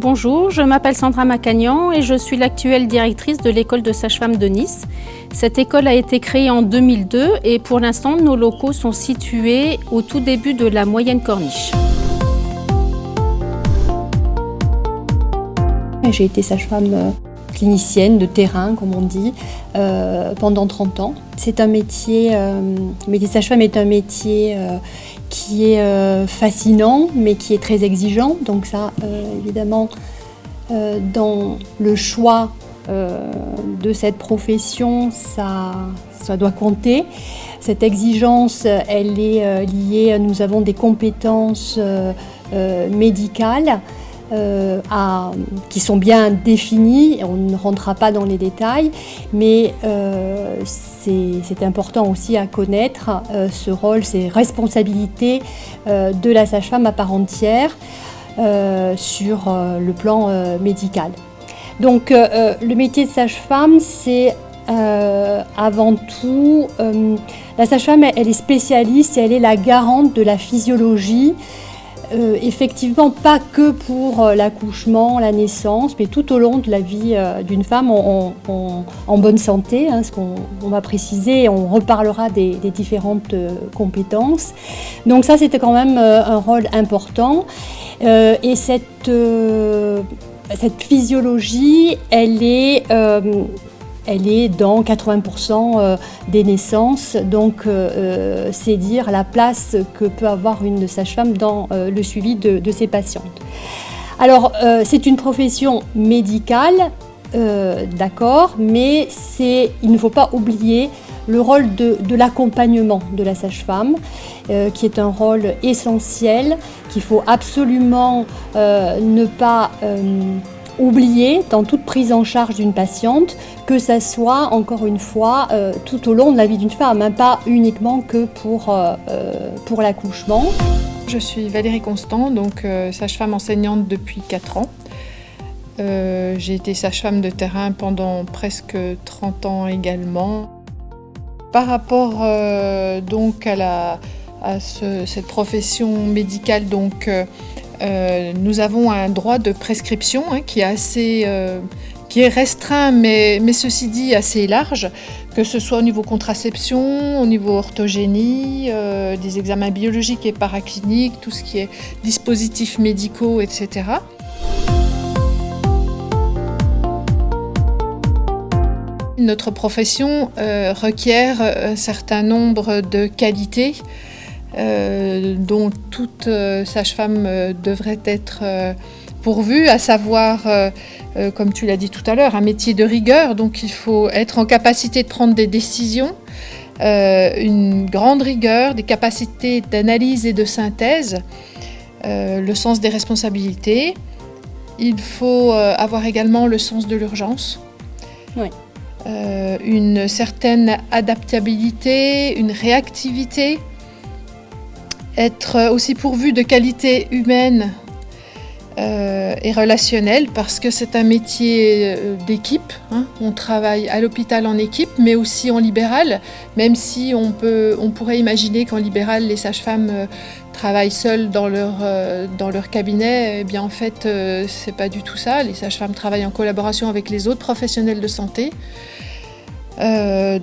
Bonjour, je m'appelle Sandra Macagnan et je suis l'actuelle directrice de l'école de sage-femme de Nice. Cette école a été créée en 2002 et pour l'instant, nos locaux sont situés au tout début de la Moyenne Corniche. J'ai été sage-femme clinicienne de terrain, comme on dit, pendant 30 ans. C'est un métier, le métier de sage-femme est un métier qui est fascinant, mais qui est très exigeant. Donc ça, évidemment, dans le choix de cette profession, ça doit compter. Cette exigence, elle est liée, nous avons des compétences médicales qui sont bien définies, on ne rentrera pas dans les détails, mais c'est important aussi à connaître ce rôle, ces responsabilités de la sage-femme à part entière sur le plan médical. Donc le métier de sage-femme, c'est avant tout, la sage-femme elle est spécialiste et elle est la garante de la physiologie. Effectivement, pas que pour l'accouchement, la naissance, mais tout au long de la vie d'une femme en bonne santé, hein, ce qu'on va préciser, on reparlera des différentes compétences. Donc ça, c'était quand même un rôle important. Et cette physiologie, elle est dans 80% des naissances, donc c'est dire la place que peut avoir une sage-femme dans le suivi de ses patientes. Alors, c'est une profession médicale, d'accord, mais il ne faut pas oublier le rôle de l'accompagnement de la sage-femme, qui est un rôle essentiel, qu'il faut absolument ne pas oublier dans toute prise en charge d'une patiente, que ça soit encore une fois tout au long de la vie d'une femme, hein, pas uniquement que pour l'accouchement. Je suis Valérie Constant, donc sage-femme enseignante depuis 4 ans. J'ai été sage-femme de terrain pendant presque 30 ans également. Par rapport donc à cette profession médicale, donc nous avons un droit de prescription qui est restreint, mais ceci dit assez large, que ce soit au niveau contraception, au niveau orthogénie, des examens biologiques et paracliniques, tout ce qui est dispositifs médicaux, etc. Notre profession requiert un certain nombre de qualités dont toute sage-femme devrait être pourvue, à savoir, comme tu l'as dit tout à l'heure, un métier de rigueur. Donc il faut être en capacité de prendre des décisions, une grande rigueur, des capacités d'analyse et de synthèse, le sens des responsabilités. Il faut avoir également le sens de l'urgence. Oui. Une certaine adaptabilité, une réactivité, être aussi pourvu de qualités humaines et relationnelles, parce que c'est un métier d'équipe, hein. On travaille à l'hôpital en équipe, mais aussi en libéral, même si on pourrait imaginer qu'en libéral, les sages-femmes travaillent seules dans leur cabinet. Eh bien, en fait, c'est pas du tout ça. Les sages-femmes travaillent en collaboration avec les autres professionnels de santé.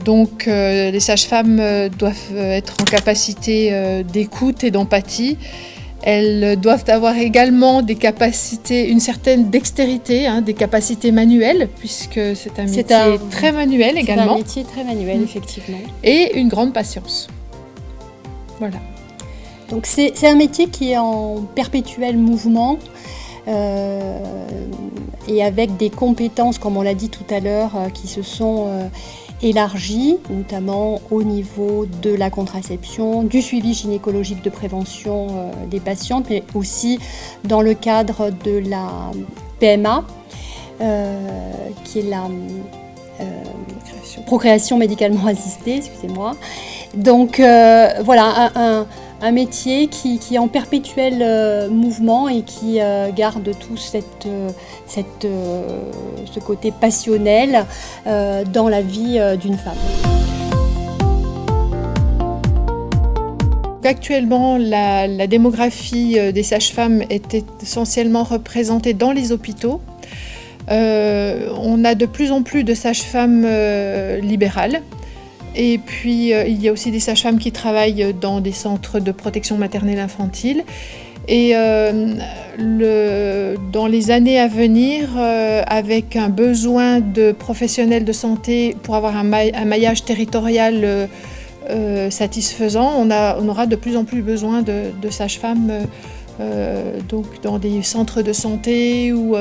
Donc les sages-femmes doivent être en capacité d'écoute et d'empathie. Elles doivent avoir également des capacités, une certaine dextérité, hein, des capacités manuelles, puisque c'est un métier très manuel également. C'est un métier très manuel, effectivement. Et une grande patience. Voilà. Donc c'est un métier qui est en perpétuel mouvement. Et avec des compétences, comme on l'a dit tout à l'heure, qui se sont élargies, notamment au niveau de la contraception, du suivi gynécologique de prévention des patientes, mais aussi dans le cadre de la PMA, qui est la procréation médicalement assistée, excusez-moi. Donc voilà, un métier qui est en perpétuel mouvement et qui garde tout ce côté passionnel dans la vie d'une femme. Actuellement, la démographie des sages-femmes est essentiellement représentée dans les hôpitaux. On a de plus en plus de sages-femmes libérales. Et puis, il y a aussi des sages-femmes qui travaillent dans des centres de protection maternelle infantile. Et dans les années à venir, avec un besoin de professionnels de santé pour avoir un maillage territorial satisfaisant, on aura de plus en plus besoin de sages-femmes donc dans des centres de santé ou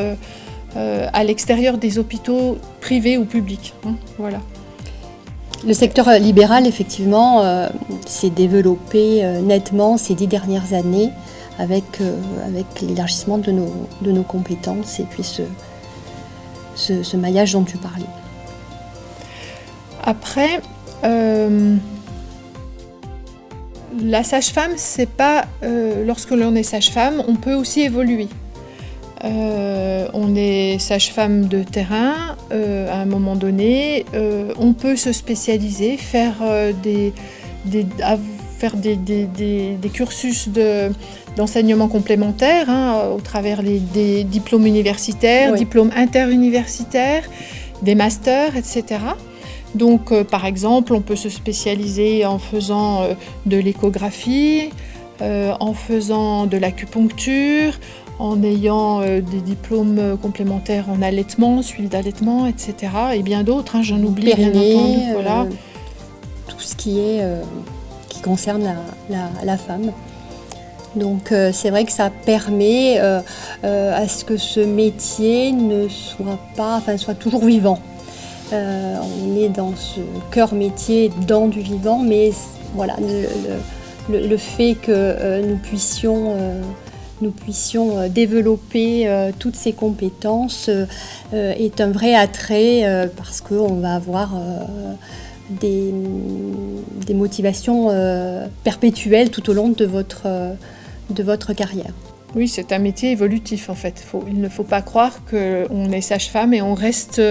à l'extérieur des hôpitaux privés ou publics. Voilà. Le secteur libéral, effectivement, s'est développé nettement ces 10 dernières années avec l'élargissement de nos compétences et puis ce maillage dont tu parlais. Après, la sage-femme, c'est pas lorsque l'on est sage-femme, on peut aussi évoluer. On est sage-femme de terrain à un moment donné, on peut se spécialiser, faire des cursus d'enseignement complémentaire au travers des diplômes universitaires, oui. Diplômes interuniversitaires, des masters, etc. Donc, par exemple, on peut se spécialiser en faisant de l'échographie, en faisant de l'acupuncture, en ayant des diplômes complémentaires en allaitement, suivi d'allaitement, etc. Et bien d'autres, j'en oublie bien entendu. Voilà. Tout ce qui concerne la femme. Donc c'est vrai que ça permet à ce que ce métier soit toujours vivant. On est dans ce cœur métier, dans du vivant, mais voilà, le fait que nous puissions développer toutes ces compétences est un vrai attrait parce qu'on va avoir des motivations perpétuelles tout au long de votre carrière. Oui, c'est un métier évolutif en fait. Il ne faut pas croire qu'on est sage-femme et on reste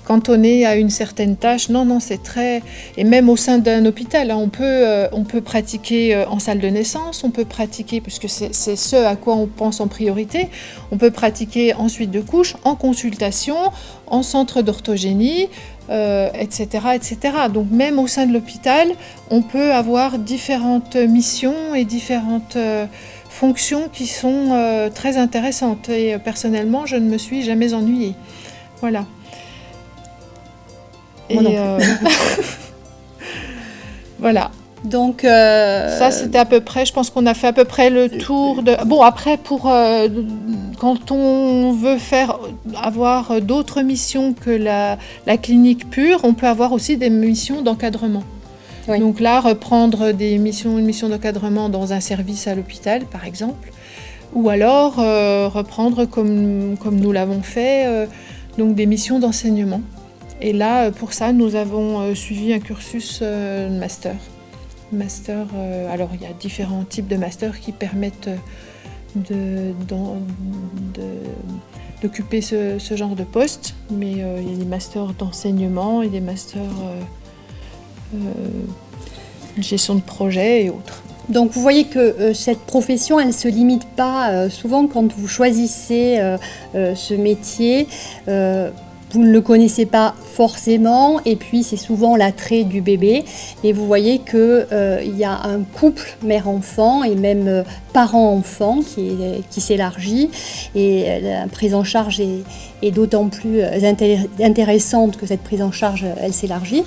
cantonné à une certaine tâche. Non, c'est très... Et même au sein d'un hôpital, on peut pratiquer en salle de naissance, on peut pratiquer, puisque c'est ce à quoi on pense en priorité, on peut pratiquer en suite de couches, en consultation, en centre d'orthogénie, etc., etc. Donc même au sein de l'hôpital, on peut avoir différentes missions et différentes... fonctions qui sont très intéressantes et personnellement je ne me suis jamais ennuyée. Voilà. Moi non plus. Voilà. Donc ça c'était à peu près, je pense qu'on a fait à peu près le tour de... Bon après quand on veut avoir d'autres missions que la clinique pure, on peut avoir aussi des missions d'encadrement. Oui. Donc là, reprendre une mission d'encadrement dans un service à l'hôpital, par exemple, ou alors reprendre, comme nous l'avons fait, donc des missions d'enseignement. Et là, pour ça, nous avons suivi un cursus master. Alors, il y a différents types de masters qui permettent d'occuper ce genre de poste, mais il y a des masters d'enseignement et des masters... gestion de projet et autres. Donc vous voyez que cette profession, elle ne se limite pas, souvent quand vous choisissez ce métier, vous ne le connaissez pas forcément et puis c'est souvent l'attrait du bébé. Et vous voyez qu'il y a un couple mère-enfant et même parent-enfant qui s'élargit et la prise en charge est d'autant plus intéressante que cette prise en charge, elle s'élargit.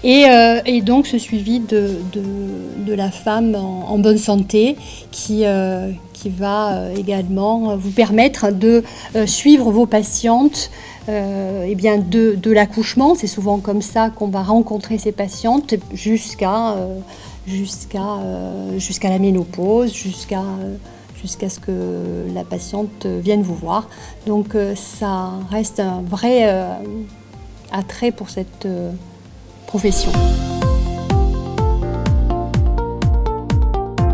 Et donc ce suivi de la femme en bonne santé qui va également vous permettre de suivre vos patientes de l'accouchement. C'est souvent comme ça qu'on va rencontrer ces patientes jusqu'à la ménopause, jusqu'à ce que la patiente vienne vous voir. Donc ça reste un vrai attrait pour cette profession.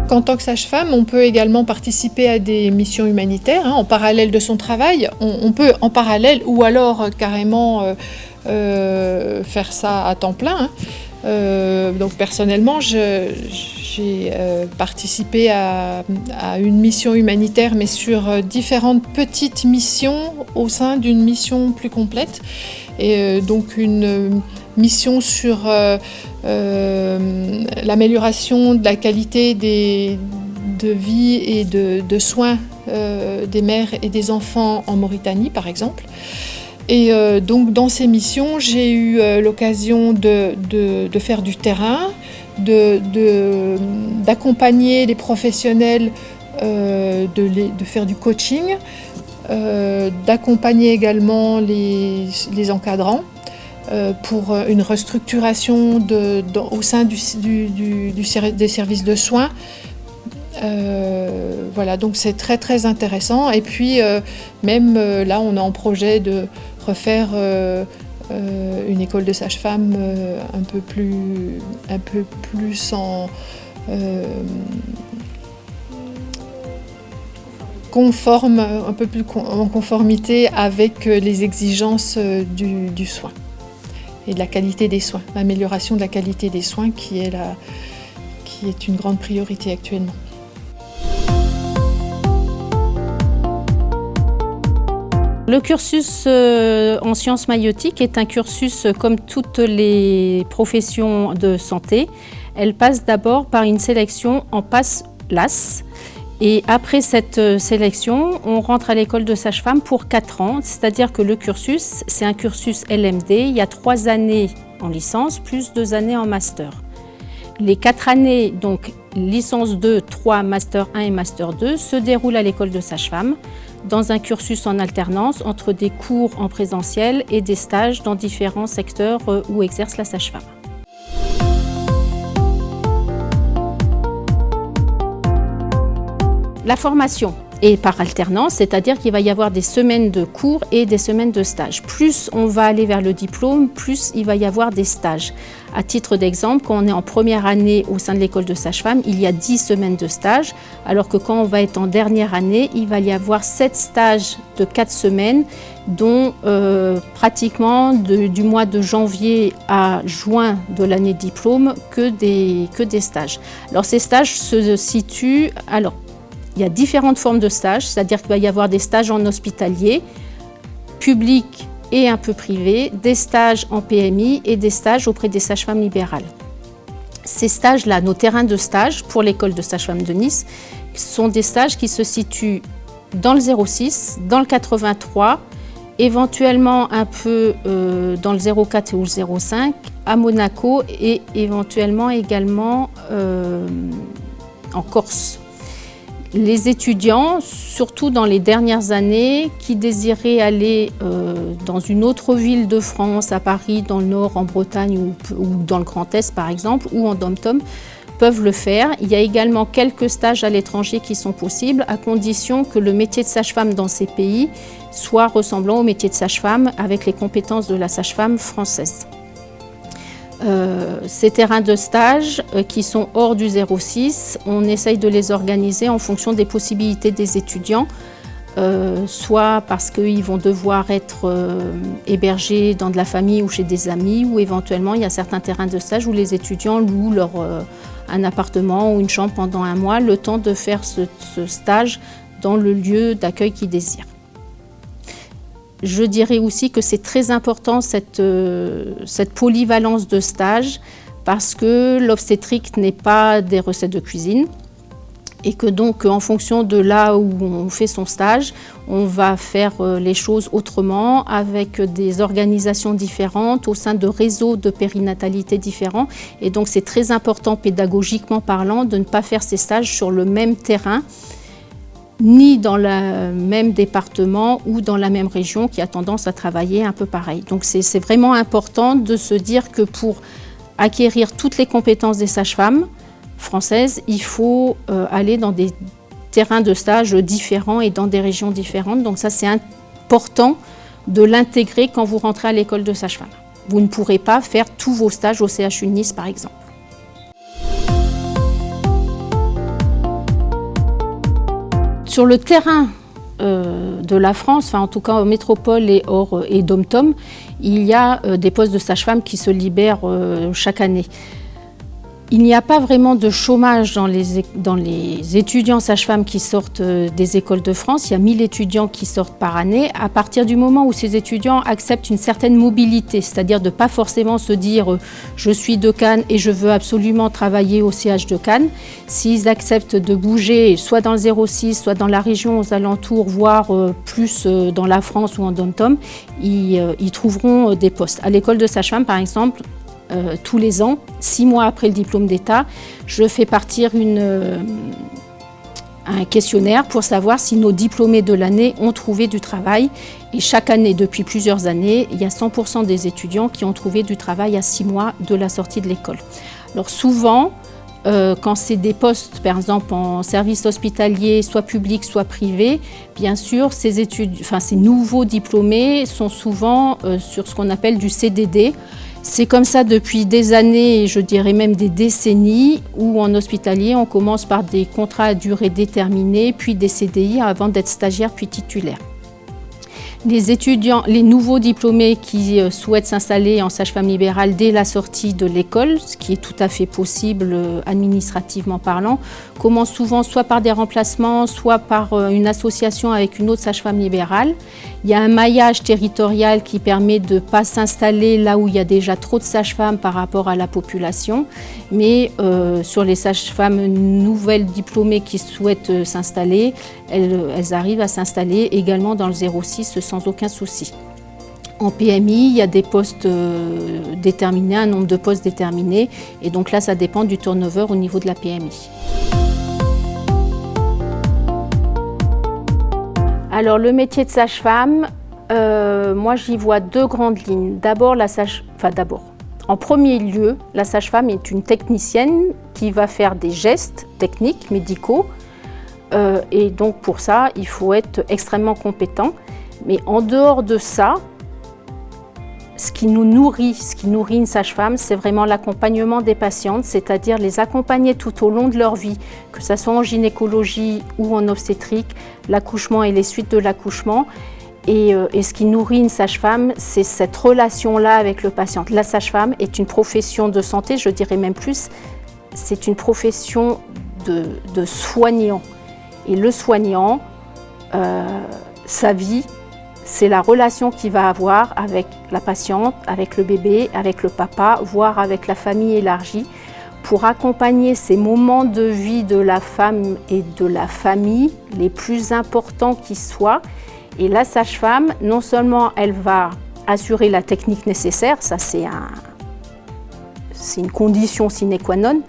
En tant que sage-femme, on peut également participer à des missions humanitaires en parallèle de son travail. On peut en parallèle ou alors carrément faire ça à temps plein. Donc personnellement, j'ai J'ai participé à une mission humanitaire, mais sur différentes petites missions au sein d'une mission plus complète. Et donc une mission sur l'amélioration de la qualité de vie et de soins des mères et des enfants en Mauritanie, par exemple. Et donc dans ces missions, j'ai eu l'occasion de faire du terrain, d'accompagner les professionnels, de faire du coaching, d'accompagner également les encadrants pour une restructuration au sein des services de soins. Voilà, donc c'est très très intéressant. Et puis même là, on est en projet de refaire une école de sage-femme un peu plus en conforme, un peu plus en conformité avec les exigences du soin et de la qualité des soins, l'amélioration de la qualité des soins qui est une grande priorité actuellement. Le cursus en sciences maïeutiques est un cursus comme toutes les professions de santé. Elle passe d'abord par une sélection en passe-LAS. Et après cette sélection, on rentre à l'école de sage-femme pour 4 ans. C'est-à-dire que le cursus, c'est un cursus LMD. Il y a 3 années en licence plus 2 années en master. Les 4 années, donc licence 2, 3, master 1 et master 2, se déroulent à l'école de sage-femme dans un cursus en alternance entre des cours en présentiel et des stages dans différents secteurs où exerce la sage-femme. La formation est par alternance, c'est-à-dire qu'il va y avoir des semaines de cours et des semaines de stages. Plus on va aller vers le diplôme, plus il va y avoir des stages. À titre d'exemple, quand on est en première année au sein de l'école de sage-femme, il y a 10 semaines de stage, alors que quand on va être en dernière année, il va y avoir 7 stages de 4 semaines, dont pratiquement du mois de janvier à juin de l'année de diplôme que des stages. Alors ces stages se situent... Il y a différentes formes de stages, c'est-à-dire qu'il va y avoir des stages en hospitalier, public et un peu privé, des stages en PMI et des stages auprès des sages-femmes libérales. Ces stages-là, nos terrains de stage pour l'école de sage-femme de Nice, sont des stages qui se situent dans le 06, dans le 83, éventuellement un peu dans le 04 ou le 05, à Monaco et éventuellement également en Corse. Les étudiants, surtout dans les dernières années, qui désiraient aller dans une autre ville de France, à Paris, dans le Nord, en Bretagne ou dans le Grand Est par exemple, ou en Dom-Tom, peuvent le faire. Il y a également quelques stages à l'étranger qui sont possibles, à condition que le métier de sage-femme dans ces pays soit ressemblant au métier de sage-femme avec les compétences de la sage-femme française. Ces terrains de stage qui sont hors du 06, on essaye de les organiser en fonction des possibilités des étudiants, soit parce qu'ils vont devoir être hébergés dans de la famille ou chez des amis, ou éventuellement il y a certains terrains de stage où les étudiants louent un appartement ou une chambre pendant 1 mois, le temps de faire ce stage dans le lieu d'accueil qu'ils désirent. Je dirais aussi que c'est très important cette polyvalence de stage parce que l'obstétrique n'est pas des recettes de cuisine et que donc en fonction de là où on fait son stage, on va faire les choses autrement avec des organisations différentes au sein de réseaux de périnatalité différents et donc c'est très important pédagogiquement parlant de ne pas faire ces stages sur le même terrain ni dans le même département ou dans la même région qui a tendance à travailler un peu pareil. Donc c'est vraiment important de se dire que pour acquérir toutes les compétences des sages-femmes françaises, il faut aller dans des terrains de stage différents et dans des régions différentes. Donc ça c'est important de l'intégrer quand vous rentrez à l'école de sage-femme. Vous ne pourrez pas faire tous vos stages au CHU de Nice par exemple. Sur le terrain de la France, enfin en tout cas en métropole et Dom-Tom, il y a des postes de sage-femme qui se libèrent chaque année. Il n'y a pas vraiment de chômage dans les étudiants sages-femmes qui sortent des écoles de France. Il y a 1000 étudiants qui sortent par année. À partir du moment où ces étudiants acceptent une certaine mobilité, c'est-à-dire de ne pas forcément se dire « je suis de Cannes et je veux absolument travailler au CH de Cannes », s'ils acceptent de bouger soit dans le 06, soit dans la région aux alentours, voire plus dans la France ou en dom-tom, ils trouveront des postes. À l'école de sage-femme, par exemple, tous les ans, 6 mois après le diplôme d'État, je fais partir un questionnaire pour savoir si nos diplômés de l'année ont trouvé du travail. Et chaque année, depuis plusieurs années, il y a 100% des étudiants qui ont trouvé du travail à 6 mois de la sortie de l'école. Alors souvent, quand c'est des postes, par exemple en service hospitalier, soit public, soit privé, bien sûr, ces nouveaux diplômés sont souvent sur ce qu'on appelle du CDD. C'est comme ça depuis des années, et je dirais même des décennies, où en hospitalier, on commence par des contrats à durée déterminée, puis des CDI avant d'être stagiaire puis titulaire. Les nouveaux diplômés qui souhaitent s'installer en sage-femme libérale dès la sortie de l'école, ce qui est tout à fait possible administrativement parlant, commencent souvent soit par des remplacements, soit par une association avec une autre sage-femme libérale. Il y a un maillage territorial qui permet de ne pas s'installer là où il y a déjà trop de sages-femmes par rapport à la population, mais sur les sages-femmes nouvelles diplômées qui souhaitent s'installer, elles arrivent à s'installer également dans le 06 sans aucun souci. En PMI, il y a des postes déterminés, un nombre de postes déterminés, et donc là, ça dépend du turnover au niveau de la PMI. Alors, le métier de sage-femme, moi, j'y vois deux grandes lignes. En premier lieu, la sage-femme est une technicienne qui va faire des gestes techniques, médicaux, et donc pour ça, il faut être extrêmement compétent. Mais en dehors de ça, ce qui nourrit une sage-femme, c'est vraiment l'accompagnement des patientes, c'est-à-dire les accompagner tout au long de leur vie, que ce soit en gynécologie ou en obstétrique, l'accouchement et les suites de l'accouchement. Et ce qui nourrit une sage-femme, c'est cette relation-là avec le patient. La sage-femme est une profession de santé, je dirais même plus, c'est une profession de soignant. Et le soignant, sa vie, c'est la relation qu'il va avoir avec la patiente, avec le bébé, avec le papa, voire avec la famille élargie, pour accompagner ces moments de vie de la femme et de la famille les plus importants qui soient. Et la sage-femme, non seulement elle va assurer la technique nécessaire, ça c'est une condition sine qua non,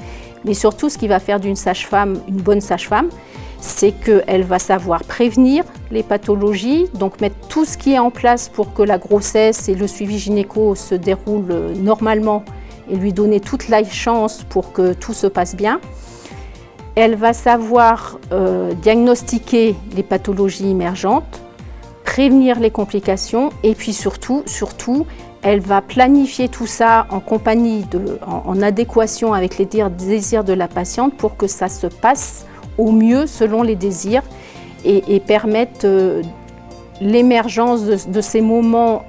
mais surtout ce qui va faire d'une sage-femme une bonne sage-femme, c'est qu'elle va savoir prévenir les pathologies, donc mettre tout ce qui est en place pour que la grossesse et le suivi gynéco se déroulent normalement et lui donner toute la chance pour que tout se passe bien. Elle va savoir diagnostiquer les pathologies émergentes, prévenir les complications et puis surtout, elle va planifier tout ça en compagnie, en adéquation avec les désirs de la patiente pour que ça se passe au mieux selon les désirs et permettre l'émergence de ces moments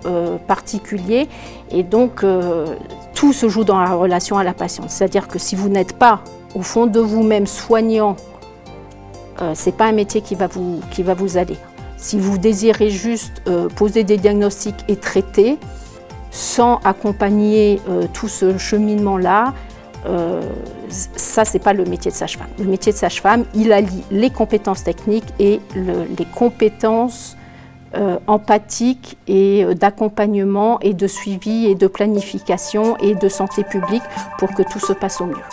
particuliers. Et donc, tout se joue dans la relation à la patiente. C'est-à-dire que si vous n'êtes pas au fond de vous-même soignant, ce n'est pas un métier qui va vous aller. Si vous désirez juste poser des diagnostics et traiter, sans accompagner tout ce cheminement-là, ça, c'est pas le métier de sage-femme. Le métier de sage-femme, il allie les compétences techniques et les compétences empathiques et d'accompagnement et de suivi et de planification et de santé publique pour que tout se passe au mieux.